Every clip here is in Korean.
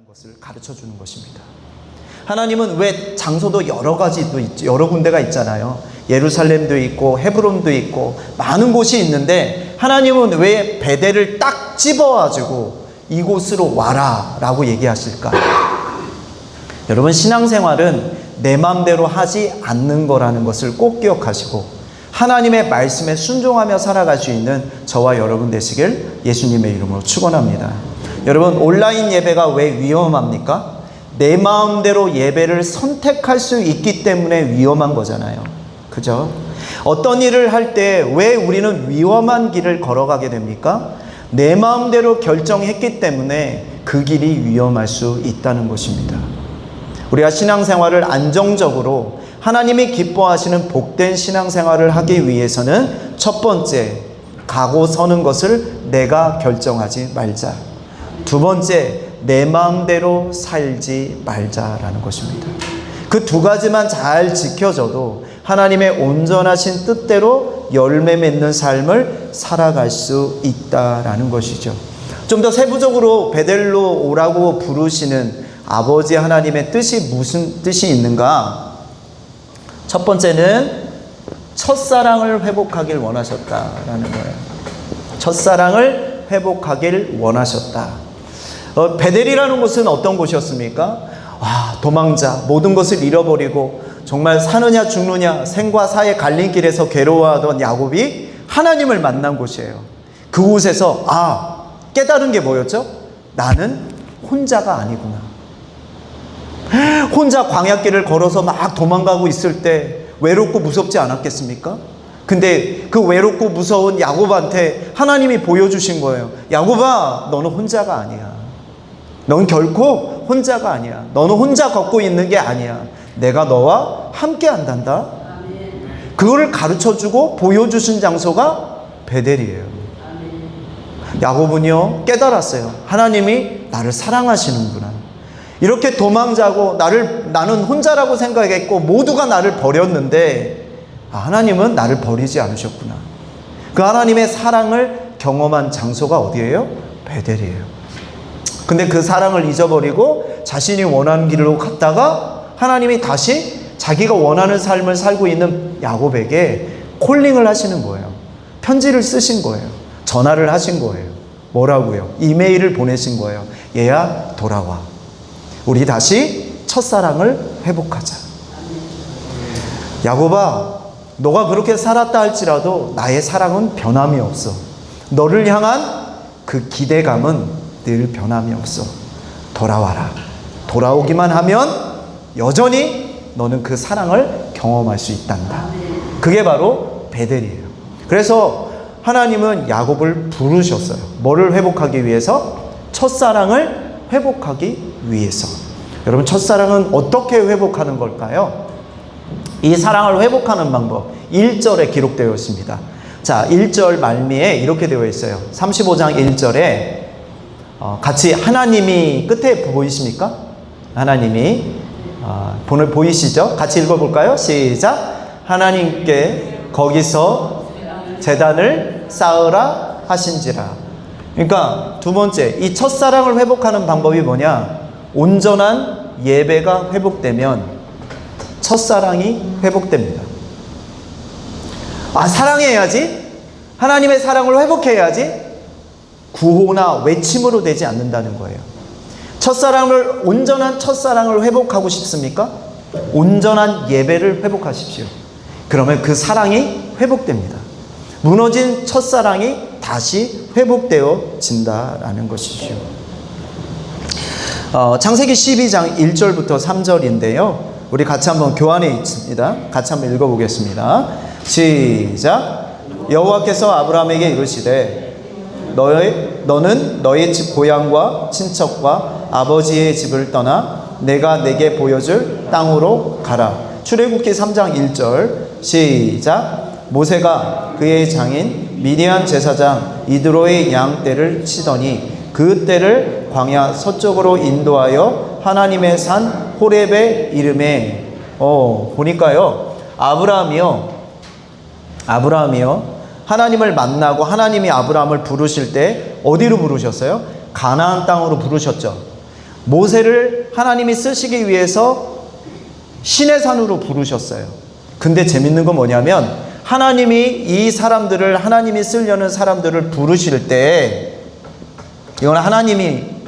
것을 가르쳐 주는 것입니다. 하나님은 왜 장소도 여러 가지도 있죠. 여러 군데가 있잖아요. 예루살렘도 있고 헤브론도 있고 많은 곳이 있는데 하나님은 왜 베델을 딱 집어가지고 이곳으로 와라 라고 얘기하실까? 여러분, 신앙생활은 내 마음대로 하지 않는 거라는 것을 꼭 기억하시고 하나님의 말씀에 순종하며 살아갈 수 있는 저와 여러분 되시길 예수님의 이름으로 축원합니다. 여러분, 온라인 예배가 왜 위험합니까? 내 마음대로 예배를 선택할 수 있기 때문에 위험한 거잖아요. 그죠? 어떤 일을 할 때 왜 우리는 위험한 길을 걸어가게 됩니까? 내 마음대로 결정했기 때문에 그 길이 위험할 수 있다는 것입니다. 우리가 신앙생활을 안정적으로 하나님이 기뻐하시는 복된 신앙생활을 하기 위해서는 첫 번째, 가고 서는 것을 내가 결정하지 말자. 두 번째, 내 마음대로 살지 말자라는 것입니다. 그 두 가지만 잘 지켜져도 하나님의 온전하신 뜻대로 열매 맺는 삶을 살아갈 수 있다라는 것이죠. 좀 더 세부적으로 베델로 오라고 부르시는 아버지 하나님의 뜻이 무슨 뜻이 있는가? 첫 번째는 첫사랑을 회복하길 원하셨다라는 거예요. 첫사랑을 회복하길 원하셨다. 베델이라는 곳은 어떤 곳이었습니까? 도망자, 모든 것을 잃어버리고 정말 사느냐 죽느냐 생과 사의 갈림길에서 괴로워하던 야곱이 하나님을 만난 곳이에요. 그곳에서 깨달은 게 뭐였죠? 나는 혼자가 아니구나. 혼자 광야길을 걸어서 막 도망가고 있을 때 외롭고 무섭지 않았겠습니까? 근데 그 외롭고 무서운 야곱한테 하나님이 보여주신 거예요. 야곱아, 너는 혼자가 아니야. 넌 결코 혼자가 아니야. 너는 혼자 걷고 있는 게 아니야. 내가 너와 함께 한단다. 그거를 가르쳐주고 보여주신 장소가 베델이에요. 야곱은요, 깨달았어요. 하나님이 나를 사랑하시는구나. 이렇게 도망자고 나는 혼자라고 생각했고 모두가 나를 버렸는데 하나님은 나를 버리지 않으셨구나. 그 하나님의 사랑을 경험한 장소가 어디예요? 베델이에요. 근데 그 사랑을 잊어버리고 자신이 원하는 길로 갔다가 하나님이 다시 자기가 원하는 삶을 살고 있는 야곱에게 콜링을 하시는 거예요. 편지를 쓰신 거예요. 전화를 하신 거예요. 뭐라고요? 이메일을 보내신 거예요. 얘야, 돌아와. 우리 다시 첫사랑을 회복하자. 야곱아, 너가 그렇게 살았다 할지라도 나의 사랑은 변함이 없어. 너를 향한 그 기대감은 늘 변함이 없어. 돌아와라. 돌아오기만 하면 여전히 너는 그 사랑을 경험할 수 있단다. 그게 바로 베델이에요. 그래서 하나님은 야곱을 부르셨어요. 뭐를 회복하기 위해서? 첫사랑을 회복하기 위해서. 여러분, 첫사랑은 어떻게 회복하는 걸까요? 이 사랑을 회복하는 방법 1절에 기록되어 있습니다. 자, 1절 말미에 이렇게 되어 있어요. 35장 1절에 같이 하나님이 끝에 보이십니까? 하나님이 보이시죠? 같이 읽어볼까요? 시작. 하나님께 거기서 제단을 쌓으라 하신지라. 그러니까 두 번째, 이 첫사랑을 회복하는 방법이 뭐냐? 온전한 예배가 회복되면 첫사랑이 회복됩니다. 사랑해야지. 하나님의 사랑을 회복해야지. 구호나 외침으로 되지 않는다는 거예요. 온전한 첫사랑을 회복하고 싶습니까? 온전한 예배를 회복하십시오. 그러면 그 사랑이 회복됩니다. 무너진 첫사랑이 다시 회복되어진다라는 것이죠. 창세기 12장 1절부터 3절인데요. 우리 같이 한번 교환해 있습니다. 같이 한번 읽어보겠습니다. 시작. 여호와께서 아브라함에게 이르시되 너는 너의 집 고향과 친척과 아버지의 집을 떠나 내가 내게 보여줄 땅으로 가라. 출애굽기 3장 1절 시작. 모세가 그의 장인 미디안 제사장 이드로의 양 떼를 치더니 그 떼를 광야 서쪽으로 인도하여 하나님의 산 호렙에 이름에 보니까요, 아브라함이요. 하나님을 만나고 하나님이 아브라함을 부르실 때 어디로 부르셨어요? 가나안 땅으로 부르셨죠. 모세를 하나님이 쓰시기 위해서 시내산으로 부르셨어요. 근데 재밌는 건 뭐냐면 하나님이 이 사람들을, 하나님이 쓰려는 사람들을 부르실 때 이거는 하나님이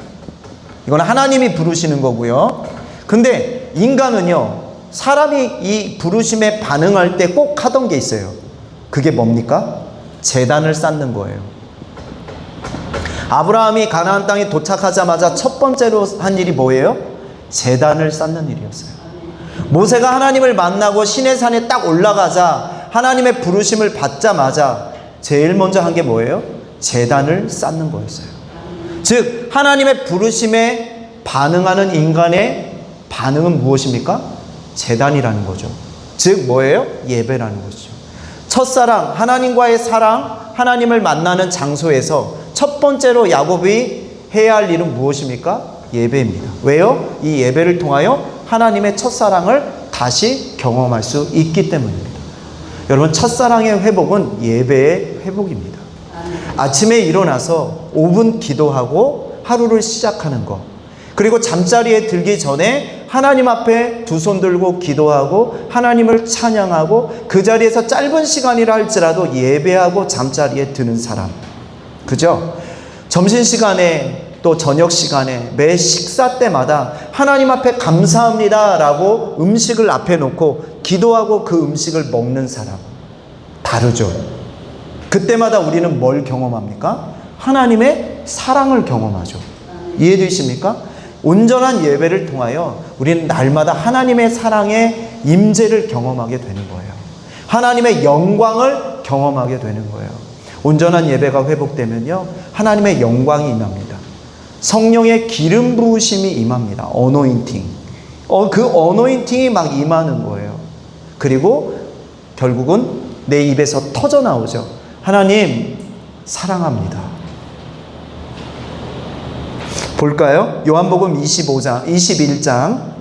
부르시는 거고요. 근데 인간은요, 사람이 이 부르심에 반응할 때 꼭 하던 게 있어요. 그게 뭡니까? 제단을 쌓는 거예요. 아브라함이 가나안 땅에 도착하자마자 첫 번째로 한 일이 뭐예요? 제단을 쌓는 일이었어요. 모세가 하나님을 만나고 시내산에 딱 올라가자, 하나님의 부르심을 받자마자 제일 먼저 한 게 뭐예요? 제단을 쌓는 거였어요. 즉 하나님의 부르심에 반응하는 인간의 반응은 무엇입니까? 제단이라는 거죠. 즉 뭐예요? 예배라는 것이죠. 첫사랑, 하나님과의 사랑, 하나님을 만나는 장소에서 첫 번째로 야곱이 해야 할 일은 무엇입니까? 예배입니다. 왜요? 이 예배를 통하여 하나님의 첫사랑을 다시 경험할 수 있기 때문입니다. 여러분, 첫사랑의 회복은 예배의 회복입니다. 아침에 일어나서 5분 기도하고 하루를 시작하는 것, 그리고 잠자리에 들기 전에 하나님 앞에 두 손 들고 기도하고 하나님을 찬양하고 그 자리에서 짧은 시간이라 할지라도 예배하고 잠자리에 드는 사람, 그죠? 점심시간에 또 저녁시간에 매 식사 때마다 하나님 앞에 감사합니다 라고 음식을 앞에 놓고 기도하고 그 음식을 먹는 사람, 다르죠. 그때마다 우리는 뭘 경험합니까? 하나님의 사랑을 경험하죠. 이해되십니까? 온전한 예배를 통하여 우리는 날마다 하나님의 사랑의 임재를 경험하게 되는 거예요. 하나님의 영광을 경험하게 되는 거예요. 온전한 예배가 회복되면요, 하나님의 영광이 임합니다. 성령의 기름 부으심이 임합니다. 어노인팅. 그 어노인팅이 막 임하는 거예요. 그리고 결국은 내 입에서 터져 나오죠. 하나님 사랑합니다. 볼까요? 요한복음 21장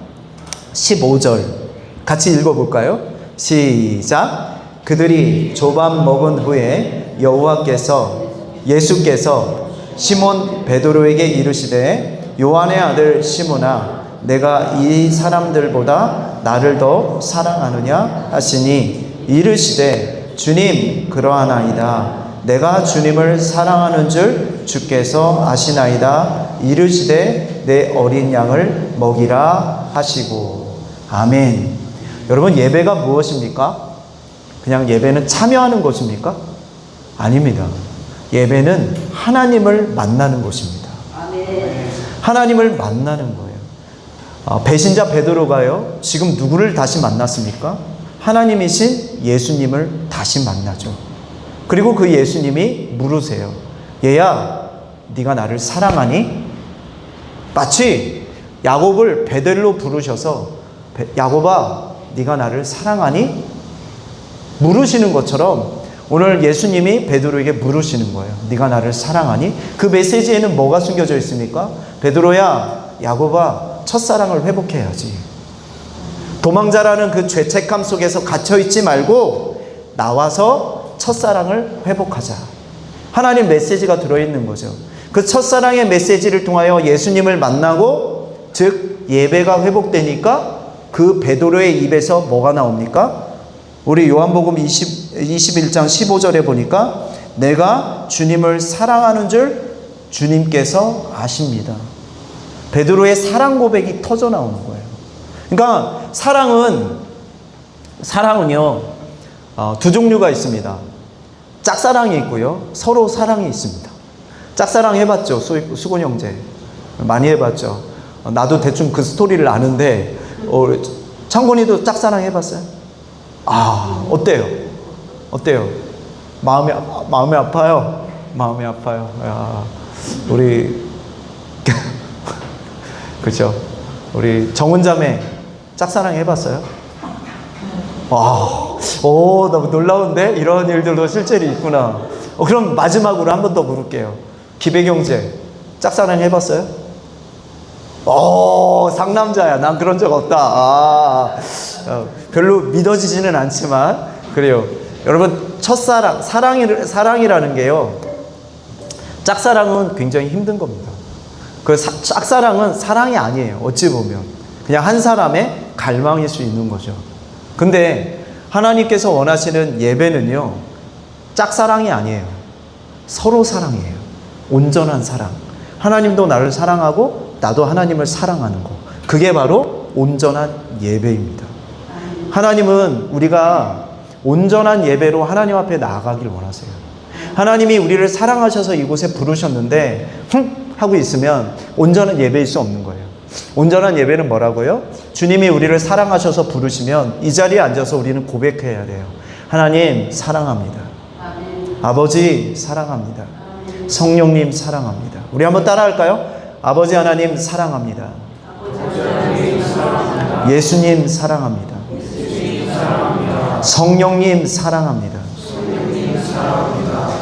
15절 같이 읽어볼까요? 시작. 그들이 조밥 먹은 후에 예수께서 시몬 베드로에게 이르시되 요한의 아들 시몬아, 내가 이 사람들보다 나를 더 사랑하느냐 하시니 이르시되 주님 그러하나이다. 내가 주님을 사랑하는 줄 주께서 아시나이다. 이르시되 내 어린 양을 먹이라 하시고. 아멘. 여러분, 예배가 무엇입니까? 그냥 예배는 참여하는 것입니까? 아닙니다. 예배는 하나님을 만나는 것입니다. 아멘. 하나님을 만나는 거예요. 배신자 베드로가요, 지금 누구를 다시 만났습니까? 하나님이신 예수님을 다시 만나죠. 그리고 그 예수님이 물으세요. 얘야, 네가 나를 사랑하니? 마치 야곱을 베델로 부르셔서 야곱아, 네가 나를 사랑하니? 물으시는 것처럼 오늘 예수님이 베드로에게 물으시는 거예요. 네가 나를 사랑하니? 그 메시지에는 뭐가 숨겨져 있습니까? 베드로야, 야곱아, 첫사랑을 회복해야지. 도망자라는 그 죄책감 속에서 갇혀있지 말고 나와서 첫사랑을 회복하자. 하나님 메시지가 들어있는 거죠. 그 첫사랑의 메시지를 통하여 예수님을 만나고, 즉 예배가 회복되니까 그 베드로의 입에서 뭐가 나옵니까? 우리 요한복음 21장 15절에 보니까 내가 주님을 사랑하는 줄 주님께서 아십니다. 베드로의 사랑 고백이 터져 나오는 거예요. 그러니까 사랑은요, 두 종류가 있습니다. 짝사랑이 있고요, 서로 사랑이 있습니다. 짝사랑 해봤죠? 수곤 형제 많이 해봤죠? 나도 대충 그 스토리를 아는데, 창곤이도 짝사랑 해봤어요? 어때요? 마음이 아파요. 마음이 아파요. 야, 우리 그렇죠? 우리 정은자매 짝사랑 해봤어요? 너무 놀라운데? 이런 일들도 실제로 있구나. 그럼 마지막으로 한 번 더 물을게요. 기백형제 짝사랑 해봤어요? 상남자야. 난 그런 적 없다. 별로 믿어지지는 않지만 그래요. 여러분, 첫사랑, 사랑이라는 게요, 짝사랑은 굉장히 힘든 겁니다. 그 짝사랑은 사랑이 아니에요. 어찌 보면 그냥 한 사람의 갈망일 수 있는 거죠. 근데 하나님께서 원하시는 예배는요, 짝사랑이 아니에요. 서로 사랑이에요. 온전한 사랑. 하나님도 나를 사랑하고 나도 하나님을 사랑하는 거. 그게 바로 온전한 예배입니다. 하나님은 우리가 온전한 예배로 하나님 앞에 나아가길 원하세요. 하나님이 우리를 사랑하셔서 이곳에 부르셨는데 하고 있으면 온전한 예배일 수 없는 거예요. 온전한 예배는 뭐라고요? 주님이 우리를 사랑하셔서 부르시면 이 자리에 앉아서 우리는 고백해야 돼요. 하나님 사랑합니다. 아버지 사랑합니다. 성령님 사랑합니다. 우리 한번 따라할까요? 아버지 하나님 사랑합니다. 예수님 사랑합니다. 성령님 사랑합니다.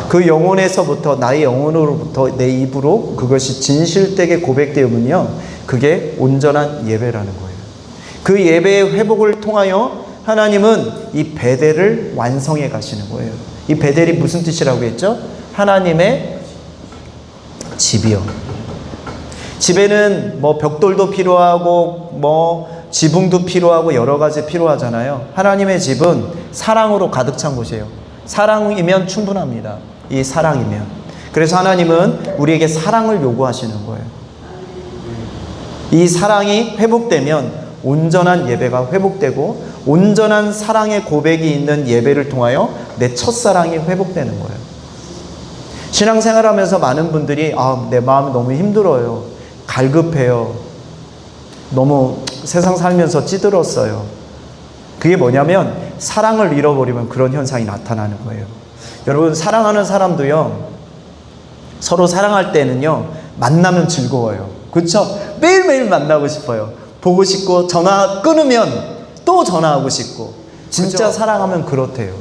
그 영혼에서부터, 나의 영혼으로부터 내 입으로 그것이 진실되게 고백되면요, 그게 온전한 예배라는 거예요. 그 예배의 회복을 통하여 하나님은 이 베델을 완성해 가시는 거예요. 이 베델이 무슨 뜻이라고 했죠? 하나님의 집이요. 집에는 뭐 벽돌도 필요하고 뭐 지붕도 필요하고 여러 가지 필요하잖아요. 하나님의 집은 사랑으로 가득 찬 곳이에요. 사랑이면 충분합니다. 이 사랑이면. 그래서 하나님은 우리에게 사랑을 요구하시는 거예요. 이 사랑이 회복되면 온전한 예배가 회복되고 온전한 사랑의 고백이 있는 예배를 통하여 내 첫사랑이 회복되는 거예요. 신앙생활하면서 많은 분들이 내 마음이 너무 힘들어요. 갈급해요. 너무 세상 살면서 찌들었어요. 그게 뭐냐면 사랑을 잃어버리면 그런 현상이 나타나는 거예요. 여러분, 사랑하는 사람도요, 서로 사랑할 때는요, 만나면 즐거워요. 그렇죠? 매일매일 만나고 싶어요. 보고 싶고, 전화 끊으면 또 전화하고 싶고. 진짜 그렇죠? 사랑하면 그렇대요.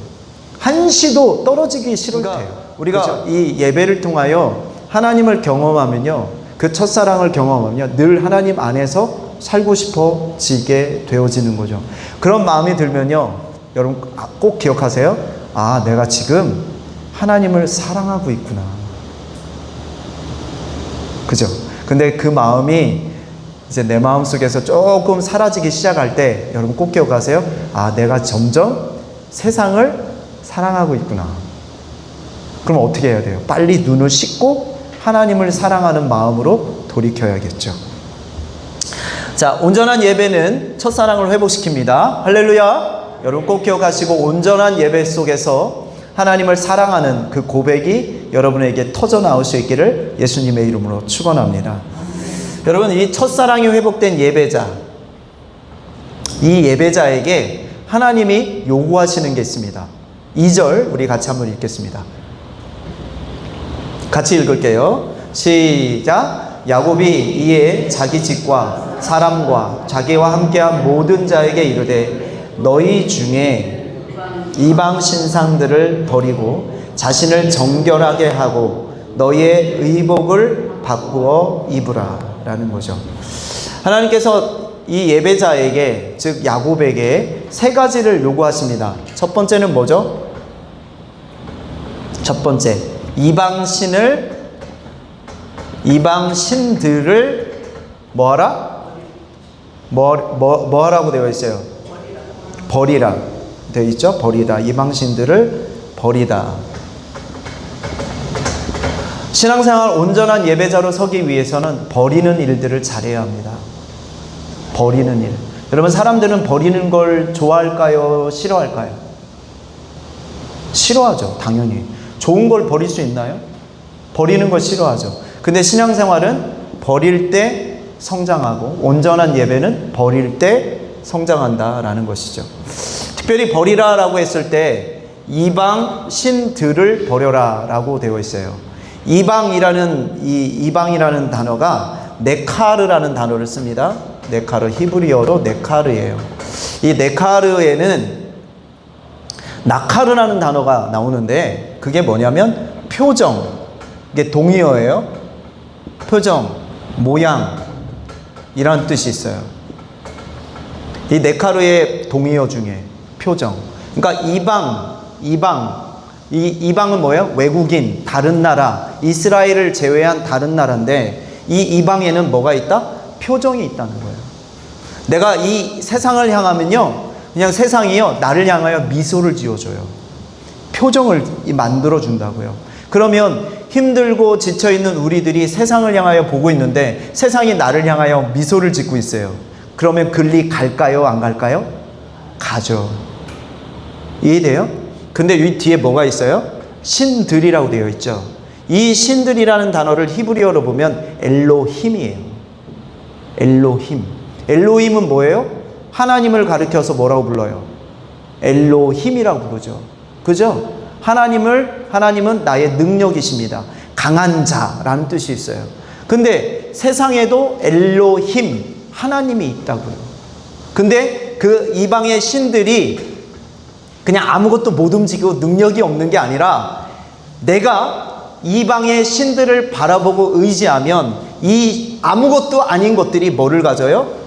한시도 떨어지기 싫대요. 우리가 그렇죠? 이 예배를 통하여 하나님을 경험하면요, 그 첫사랑을 경험하면요, 늘 하나님 안에서 살고 싶어지게 되어지는 거죠. 그런 마음이 들면요, 여러분 꼭 기억하세요. 내가 지금 하나님을 사랑하고 있구나. 그죠? 근데 그 마음이 이제 내 마음 속에서 조금 사라지기 시작할 때 여러분 꼭 기억하세요. 내가 점점 세상을 사랑하고 있구나. 그럼 어떻게 해야 돼요? 빨리 눈을 씻고 하나님을 사랑하는 마음으로 돌이켜야겠죠. 자, 온전한 예배는 첫사랑을 회복시킵니다. 할렐루야. 여러분 꼭 기억하시고, 온전한 예배 속에서 하나님을 사랑하는 그 고백이 여러분에게 터져 나올 수 있기를 예수님의 이름으로 축원합니다. 여러분, 이 첫사랑이 회복된 예배자, 이 예배자에게 하나님이 요구하시는 게 있습니다. 2절 우리 같이 한번 읽겠습니다. 같이 읽을게요. 시작. 야곱이 이에 자기 집과 사람과 자기와 함께한 모든 자에게 이르되 너희 중에 이방 신상들을 버리고 자신을 정결하게 하고 너희의 의복을 바꾸어 입으라 라는 거죠. 하나님께서 이 예배자에게, 즉 야곱에게 세 가지를 요구하십니다. 첫 번째는 뭐죠? 첫 번째, 이방신들을 뭐하라? 뭐하라고 되어 있어요? 버리라 되어 있죠? 버리다. 이방신들을 버리다. 신앙생활 온전한 예배자로 서기 위해서는 버리는 일들을 잘해야 합니다. 버리는 일. 여러분, 사람들은 버리는 걸 좋아할까요? 싫어할까요? 싫어하죠. 당연히. 좋은 걸 버릴 수 있나요? 버리는 걸 싫어하죠. 근데 신앙생활은 버릴 때 성장하고 온전한 예배는 버릴 때 성장한다라는 것이죠. 특별히 버리라라고 했을 때 이방 신들을 버려라 라고 되어 있어요. 이방이라는 단어가 네카르라는 단어를 씁니다. 네카르, 히브리어로 네카르예요. 이 네카르에는 나카르라는 단어가 나오는데 그게 뭐냐면 표정, 이게 동의어예요. 표정, 모양 이런 뜻이 있어요. 이 네카르의 동의어 중에 표정. 그러니까 이방은 뭐예요? 외국인, 다른 나라, 이스라엘을 제외한 다른 나라인데 이 이방에는 뭐가 있다? 표정이 있다는 거예요. 내가 이 세상을 향하면요, 그냥 세상이요, 나를 향하여 미소를 지어줘요. 표정을 만들어 준다고요. 그러면 힘들고 지쳐있는 우리들이 세상을 향하여 보고 있는데 세상이 나를 향하여 미소를 짓고 있어요. 그러면 글리 갈까요? 안 갈까요? 가죠. 이해돼요? 근데 이 뒤에 뭐가 있어요? 신들이라고 되어 있죠. 이 신들이라는 단어를 히브리어로 보면 엘로힘이에요. 엘로힘. 엘로힘은 뭐예요? 하나님을 가리켜서 뭐라고 불러요? 엘로힘이라고 부르죠. 그죠? 하나님은 나의 능력이십니다. 강한 자라는 뜻이 있어요. 근데 세상에도 엘로힘, 하나님이 있다고요. 근데 그 이방의 신들이 그냥 아무것도 못 움직이고 능력이 없는 게 아니라 내가 이방의 신들을 바라보고 의지하면 이 아무것도 아닌 것들이 뭐를 가져요?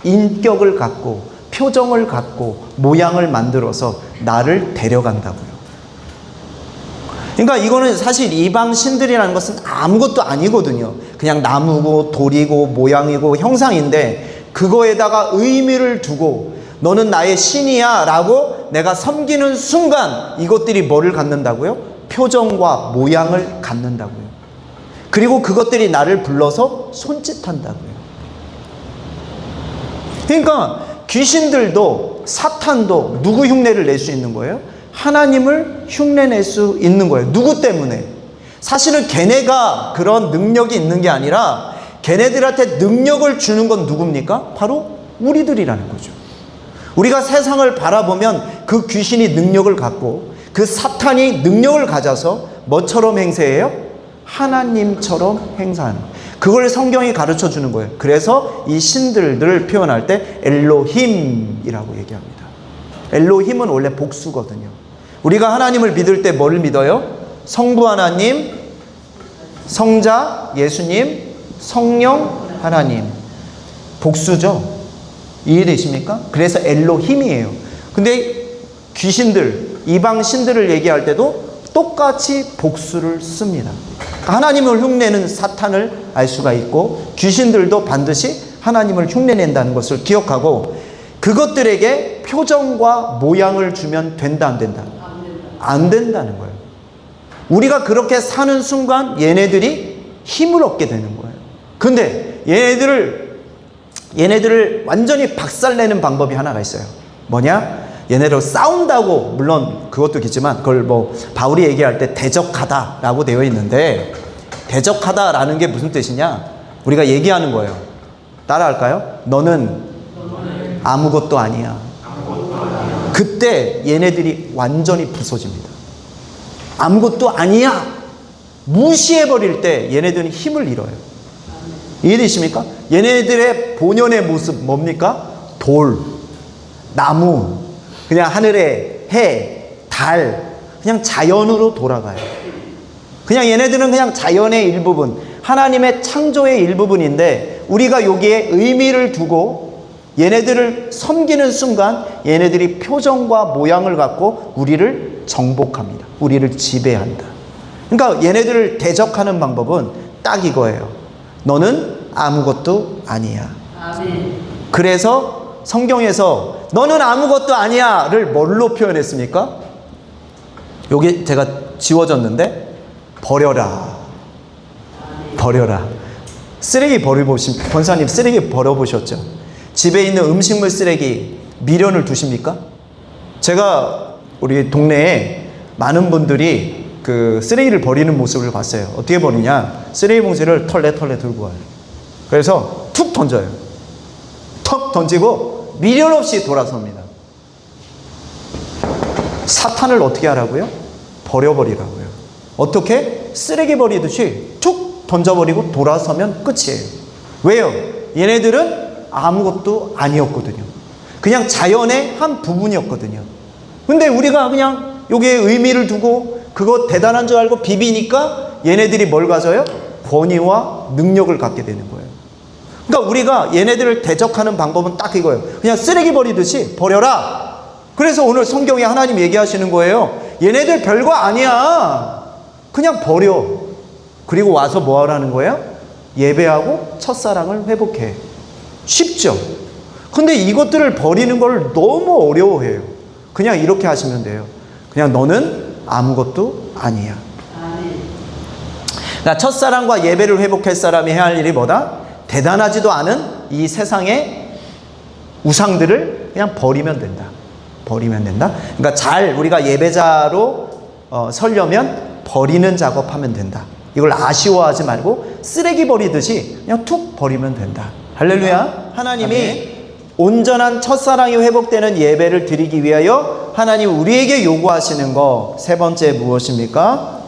인격을 갖고 표정을 갖고 모양을 만들어서 나를 데려간다고요. 그러니까 이거는 사실 이방 신들이라는 것은 아무것도 아니거든요. 그냥 나무고 돌이고 모양이고 형상인데 그거에다가 의미를 두고 너는 나의 신이야 라고 내가 섬기는 순간 이것들이 뭐를 갖는다고요? 표정과 모양을 갖는다고요. 그리고 그것들이 나를 불러서 손짓한다고요. 그러니까 귀신들도 사탄도 누구 흉내를 낼 수 있는 거예요? 하나님을 흉내낼 수 있는 거예요. 누구 때문에? 사실은 걔네가 그런 능력이 있는 게 아니라 걔네들한테 능력을 주는 건 누굽니까? 바로 우리들이라는 거죠. 우리가 세상을 바라보면 그 귀신이 능력을 갖고 그 사탄이 능력을 가져서 뭐처럼 행세해요? 하나님처럼 행사하는 거예요. 그걸 성경이 가르쳐 주는 거예요. 그래서 이 신들을 표현할 때 엘로힘이라고 얘기합니다. 엘로힘은 원래 복수거든요. 우리가 하나님을 믿을 때 뭐를 믿어요? 성부 하나님, 성자 예수님, 성령 하나님. 복수죠. 이해되십니까? 그래서 엘로힘이에요. 근데 귀신들, 이방 신들을 얘기할 때도 똑같이 복수를 씁니다. 하나님을 흉내내는 사탄을 알 수가 있고 귀신들도 반드시 하나님을 흉내낸다는 것을 기억하고 그것들에게 표정과 모양을 주면 된다 안 된다? 안 된다는 거예요. 우리가 그렇게 사는 순간 얘네들이 힘을 얻게 되는 거예요. 근데 얘네들을 완전히 박살내는 방법이 하나가 있어요. 뭐냐? 얘네들 싸운다고, 물론 그것도 있지만 그걸 뭐 바울이 얘기할 때 대적하다라고 되어 있는데 대적하다라는 게 무슨 뜻이냐? 우리가 얘기하는 거예요. 따라할까요? 너는 아무것도 아니야. 그때 얘네들이 완전히 부서집니다. 아무것도 아니야 무시해버릴 때 얘네들은 힘을 잃어요. 이해되십니까? 얘네들의 본연의 모습 뭡니까? 돌, 나무, 그냥 하늘의 해, 달, 그냥 자연으로 돌아가요. 그냥 얘네들은 그냥 자연의 일부분, 하나님의 창조의 일부분인데 우리가 여기에 의미를 두고 얘네들을 섬기는 순간 얘네들이 표정과 모양을 갖고 우리를 정복합니다. 우리를 지배한다. 그러니까 얘네들을 대적하는 방법은 딱 이거예요. 너는 아무것도 아니야. 아멘. 그래서 성경에서 너는 아무것도 아니야를 뭘로 표현했습니까? 여기 제가 지워졌는데 버려라. 버려라. 쓰레기 버려보신, 권사님 쓰레기 버려보셨죠? 집에 있는 음식물 쓰레기 미련을 두십니까? 제가 우리 동네에 많은 분들이 그 쓰레기를 버리는 모습을 봤어요. 어떻게 버리냐? 쓰레기 봉지를 털레 들고 와요. 그래서 툭 던져요. 턱 던지고 미련 없이 돌아섭니다. 사탄을 어떻게 하라고요? 버려버리라고요. 어떻게? 쓰레기 버리듯이 툭 던져버리고 돌아서면 끝이에요. 왜요? 얘네들은 아무것도 아니었거든요. 그냥 자연의 한 부분이었거든요. 근데 우리가 그냥 여기에 의미를 두고 그거 대단한 줄 알고 비비니까 얘네들이 뭘 가져요? 권위와 능력을 갖게 되는 거예요. 그러니까 우리가 얘네들을 대적하는 방법은 딱 이거예요. 그냥 쓰레기 버리듯이 버려라. 그래서 오늘 성경에 하나님 얘기하시는 거예요. 얘네들 별거 아니야. 그냥 버려. 그리고 와서 뭐 하라는 거예요? 예배하고 첫사랑을 회복해. 쉽죠? 근데 이것들을 버리는 걸 너무 어려워해요. 그냥 이렇게 하시면 돼요. 그냥 너는 아무것도 아니야. 그러니까 첫사랑과 예배를 회복할 사람이 해야 할 일이 뭐다? 대단하지도 않은 이 세상의 우상들을 그냥 버리면 된다. 버리면 된다. 그러니까 잘 우리가 예배자로 서려면 버리는 작업하면 된다. 이걸 아쉬워하지 말고 쓰레기 버리듯이 그냥 툭 버리면 된다. 할렐루야. 하나님이 온전한 첫사랑이 회복되는 예배를 드리기 위하여 하나님 우리에게 요구하시는 거 세 번째 무엇입니까?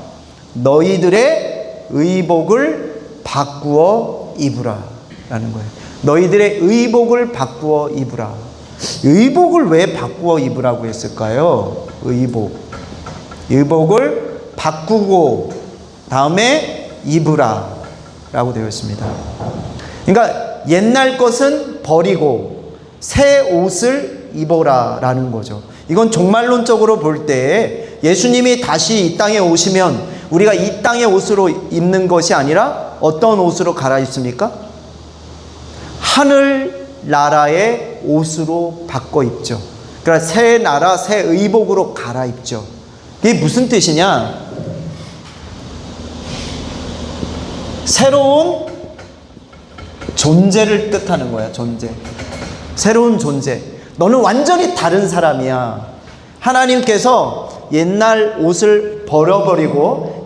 너희들의 의복을 바꾸어 입으라 라는 거예요. 너희들의 의복을 바꾸어 입으라. 의복을 왜 바꾸어 입으라고 했을까요? 의복을 바꾸고 다음에 입으라 라고 되어 있습니다. 그러니까 옛날 것은 버리고 새 옷을 입어라 라는 거죠. 이건 종말론적으로 볼 때 예수님이 다시 이 땅에 오시면 우리가 이 땅의 옷으로 입는 것이 아니라 어떤 옷으로 갈아입습니까? 하늘 나라의 옷으로 바꿔 입죠. 그러니까 새 나라 새 의복으로 갈아입죠. 이게 무슨 뜻이냐? 새로운 존재를 뜻하는 거야. 존재. 새로운 존재. 너는 완전히 다른 사람이야. 하나님께서 옛날 옷을 버려버리고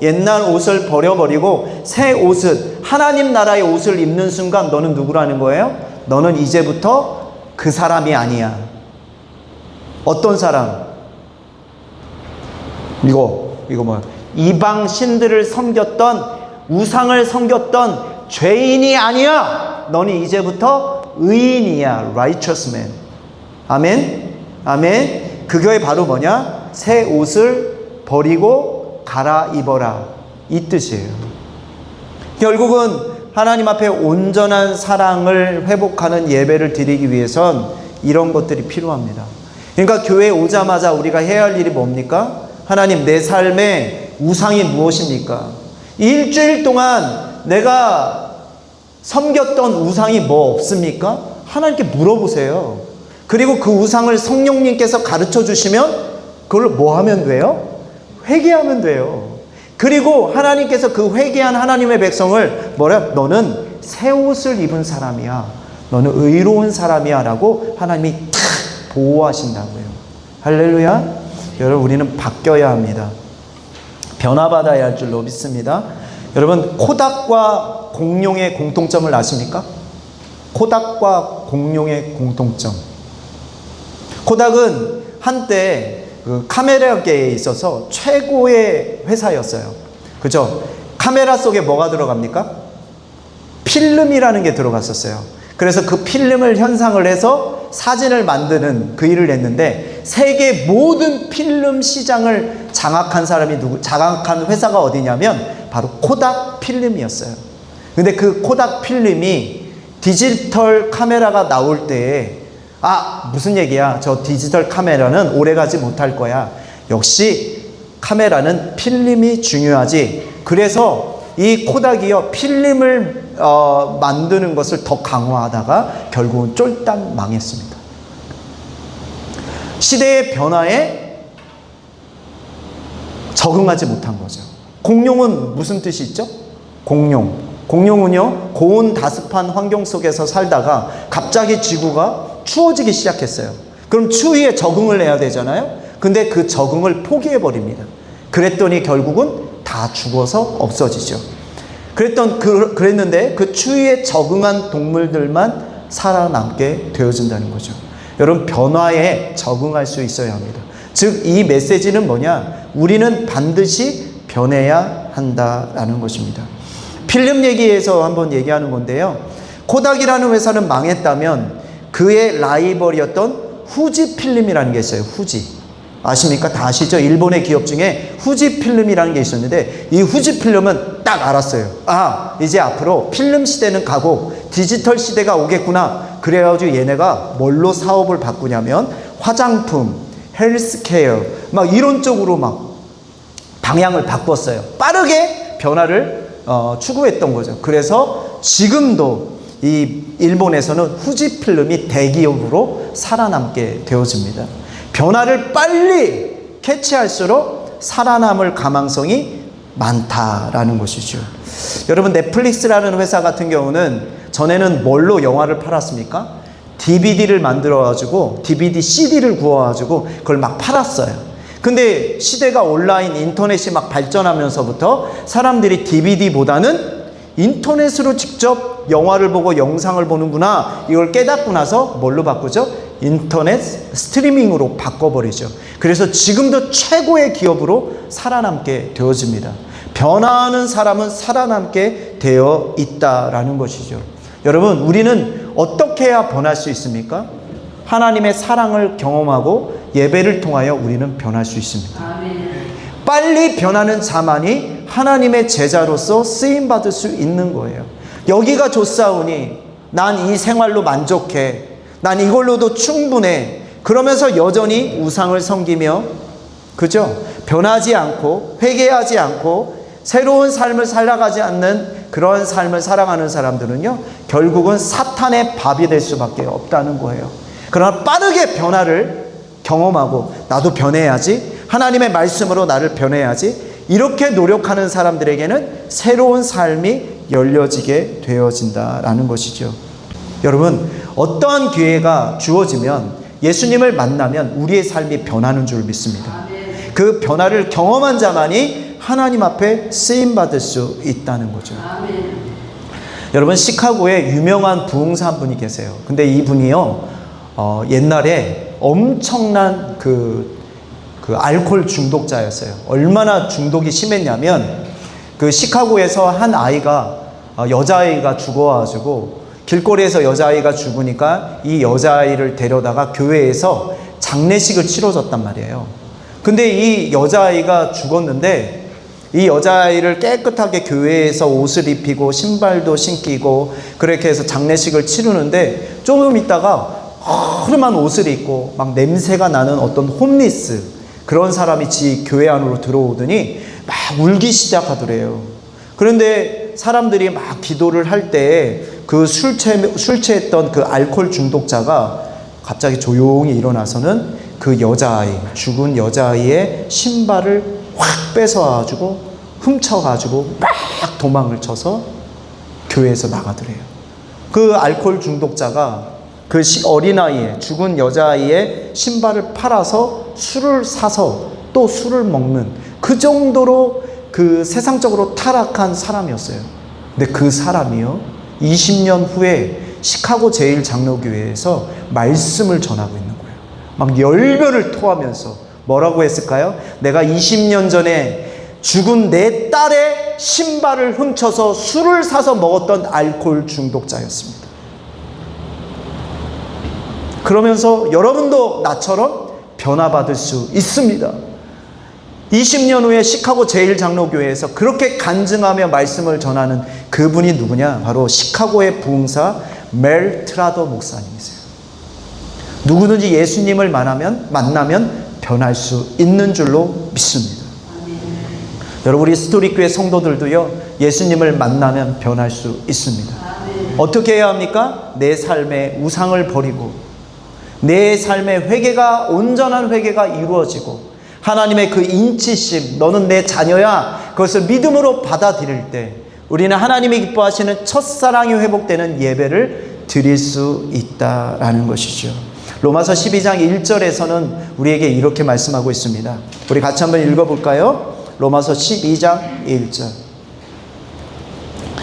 새 옷을 하나님 나라의 옷을 입는 순간 너는 누구라는 거예요? 너는 이제부터 그 사람이 아니야. 어떤 사람? 이거 뭐야? 이방 신들을 섬겼던 우상을 섬겼던 죄인이 아니야. 너는 이제부터 의인이야. righteous man. 아멘. 아멘. 그게 바로 뭐냐? 새 옷을 버리고 갈아입어라. 이 뜻이에요. 결국은 하나님 앞에 온전한 사랑을 회복하는 예배를 드리기 위해선 이런 것들이 필요합니다. 그러니까 교회에 오자마자 우리가 해야 할 일이 뭡니까? 하나님, 내 삶의 우상이 무엇입니까? 일주일 동안 내가 섬겼던 우상이 뭐 없습니까? 하나님께 물어보세요. 그리고 그 우상을 성령님께서 가르쳐 주시면 그걸 뭐 하면 돼요? 회개하면 돼요. 그리고 하나님께서 그 회개한 하나님의 백성을 너는 새 옷을 입은 사람이야. 너는 의로운 사람이야 라고 하나님이 탁 보호하신다고요. 할렐루야. 여러분, 우리는 바뀌어야 합니다. 변화받아야 할 줄로 믿습니다. 여러분, 코닥과 공룡의 공통점을 아십니까? 코닥과 공룡의 공통점. 코닥은 한때 그 카메라계에 있어서 최고의 회사였어요. 그죠? 카메라 속에 뭐가 들어갑니까? 필름이라는 게 들어갔었어요. 그래서 그 필름을 현상을 해서 사진을 만드는 그 일을 했는데 세계 모든 필름 시장을 장악한 장악한 회사가 어디냐면 바로 코닥 필름이었어요. 근데 그 코닥 필름이 디지털 카메라가 나올 때에 무슨 얘기야? 저 디지털 카메라는 오래가지 못할 거야. 역시 카메라는 필름이 중요하지. 그래서 이 코닥이요, 필름을 만드는 것을 더 강화하다가 결국은 쫄딱 망했습니다. 시대의 변화에 적응하지 못한 거죠. 공룡은 무슨 뜻이 있죠? 공룡은요, 고온다습한 환경 속에서 살다가 갑자기 지구가 추워지기 시작했어요. 그럼 추위에 적응을 해야 되잖아요. 근데 그 적응을 포기해버립니다. 그랬더니 결국은 다 죽어서 없어지죠. 그랬는데 그 추위에 적응한 동물들만 살아남게 되어진다는 거죠. 여러분, 변화에 적응할 수 있어야 합니다. 즉, 이 메시지는 뭐냐? 우리는 반드시 변해야 한다라는 것입니다. 필름 얘기에서 한번 얘기하는 건데요. 코닥이라는 회사는 망했다면 그의 라이벌이었던 후지 필름이라는 게 있어요. 후지. 아십니까? 다 아시죠? 일본의 기업 중에 후지 필름이라는 게 있었는데 이 후지 필름은 딱 딱 알았어요. 아, 이제 앞으로 필름 시대는 가고 디지털 시대가 오겠구나. 그래가지고 얘네가 뭘로 사업을 바꾸냐면 화장품, 헬스케어 막 이런 쪽으로 막 방향을 바꿨어요. 빠르게 변화를 추구했던 거죠. 그래서 지금도 이 일본에서는 후지필름이 대기업으로 살아남게 되어집니다. 변화를 빨리 캐치할수록 살아남을 가망성이 많다라는 것이죠. 여러분, 넷플릭스라는 회사 같은 경우는 전에는 뭘로 영화를 팔았습니까? DVD를 만들어가지고 DVD, CD를 구워가지고 그걸 막 팔았어요. 근데 시대가 온라인 인터넷이 막 발전하면서부터 사람들이 DVD보다는 인터넷으로 직접 영화를 보고 영상을 보는구나, 이걸 깨닫고 나서 뭘로 바꾸죠? 인터넷 스트리밍으로 바꿔버리죠. 그래서 지금도 최고의 기업으로 살아남게 되어집니다. 변화하는 사람은 살아남게 되어 있다라는 것이죠. 여러분, 우리는 어떻게 해야 변할 수 있습니까? 하나님의 사랑을 경험하고 예배를 통하여 우리는 변할 수 있습니다. 빨리 변하는 자만이 하나님의 제자로서 쓰임받을 수 있는 거예요. 여기가 좋사오니 난 이 생활로 만족해, 난 이걸로도 충분해, 그러면서 여전히 우상을 섬기며, 그죠? 변하지 않고 회개하지 않고 새로운 삶을 살아가지 않는 그런 삶을 살아가는 사람들은요, 결국은 사탄의 밥이 될 수밖에 없다는 거예요. 그러나 빠르게 변화를 경험하고 나도 변해야지, 하나님의 말씀으로 나를 변해야지, 이렇게 노력하는 사람들에게는 새로운 삶이 열려지게 되어진다라는 것이죠. 여러분, 어떠한 기회가 주어지면 예수님을 만나면 우리의 삶이 변하는 줄 믿습니다. 그 변화를 경험한 자만이 하나님 앞에 쓰임받을 수 있다는 거죠. 여러분, 시카고에 유명한 부흥사 한 분이 계세요. 근데 이분이요, 옛날에 엄청난 그 알코올 중독자였어요. 얼마나 중독이 심했냐면, 그 시카고에서 한 아이가, 여자아이가 죽어가지고 길거리에서 여자아이가 죽으니까 이 여자아이를 데려다가 교회에서 장례식을 치러줬단 말이에요. 근데 이 여자아이가 죽었는데 이 여자아이를 깨끗하게 교회에서 옷을 입히고 신발도 신기고 그렇게 해서 장례식을 치르는데, 조금 있다가 허름한 옷을 입고 막 냄새가 나는 어떤 홈리스, 그런 사람이 지 교회 안으로 들어오더니 막 울기 시작하더래요. 그런데 사람들이 막 기도를 할 때 그 술 취했던 그 알코올 중독자가 갑자기 조용히 일어나서는 그 여자아이, 죽은 여자아이의 신발을 확 뺏어가지고 훔쳐가지고 막 도망을 쳐서 교회에서 나가더래요. 그 알코올 중독자가 그 어린아이의, 죽은 여자아이의 신발을 팔아서 술을 사서 또 술을 먹는, 그 정도로 그 세상적으로 타락한 사람이었어요. 근데 그 사람이요, 20년 후에 시카고 제일장로교회에서 말씀을 전하고 있는 거예요. 막 열변을 토하면서 뭐라고 했을까요? 내가 20년 전에 죽은 내 딸의 신발을 훔쳐서 술을 사서 먹었던 알코올 중독자였습니다. 그러면서 여러분도 나처럼 변화받을 수 있습니다. 20년 후에 시카고 제일장로교회에서 그렇게 간증하며 말씀을 전하는 그분이 누구냐? 바로 시카고의 부흥사 멜 트라더 목사님이세요. 누구든지 예수님을 만나면 변할 수 있는 줄로 믿습니다. 여러분, 우리 스토리교회 성도들도요, 예수님을 만나면 변할 수 있습니다. 어떻게 해야 합니까? 내 삶의 우상을 버리고 내 삶의 회개가, 온전한 회개가 이루어지고 하나님의 그 인치심, 너는 내 자녀야, 그것을 믿음으로 받아들일 때 우리는 하나님이 기뻐하시는 첫사랑이 회복되는 예배를 드릴 수 있다라는 것이죠. 로마서 12장 1절에서는 우리에게 이렇게 말씀하고 있습니다. 우리 같이 한번 읽어볼까요? 로마서 12장 1절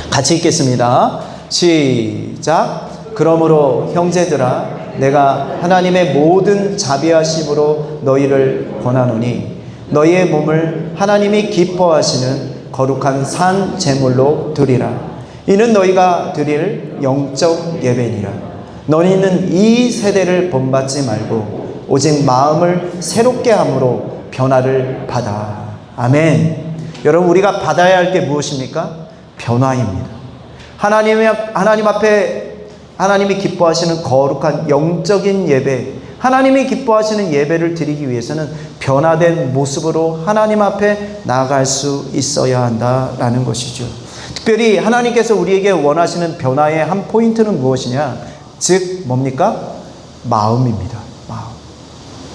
같이 읽겠습니다. 시작. 그러므로 형제들아, 내가 하나님의 모든 자비하심으로 너희를 권하노니 너희의 몸을 하나님이 기뻐하시는 거룩한 산 제물로 드리라. 이는 너희가 드릴 영적 예배니라. 너희는 이 세대를 본받지 말고 오직 마음을 새롭게 함으로 변화를 받아. 아멘. 여러분, 우리가 받아야 할 게 무엇입니까? 변화입니다. 하나님 앞에 하나님이 기뻐하시는 거룩한 영적인 예배, 하나님이 기뻐하시는 예배를 드리기 위해서는 변화된 모습으로 하나님 앞에 나아갈 수 있어야 한다라는 것이죠. 특별히 하나님께서 우리에게 원하시는 변화의 한 포인트는 무엇이냐? 즉 뭡니까? 마음입니다. 마음.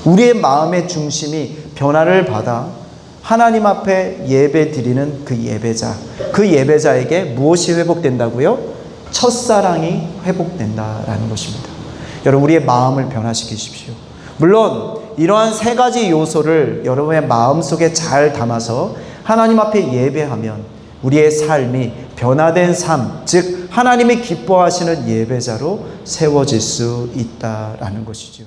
우리의 마음의 중심이 변화를 받아 하나님 앞에 예배 드리는 그 예배자, 그 예배자에게 무엇이 회복된다고요? 첫사랑이 회복된다라는 것입니다. 여러분, 우리의 마음을 변화시키십시오. 물론 이러한 세 가지 요소를 여러분의 마음속에 잘 담아서 하나님 앞에 예배하면 우리의 삶이 변화된 삶, 즉 하나님이 기뻐하시는 예배자로 세워질 수 있다라는 것이죠.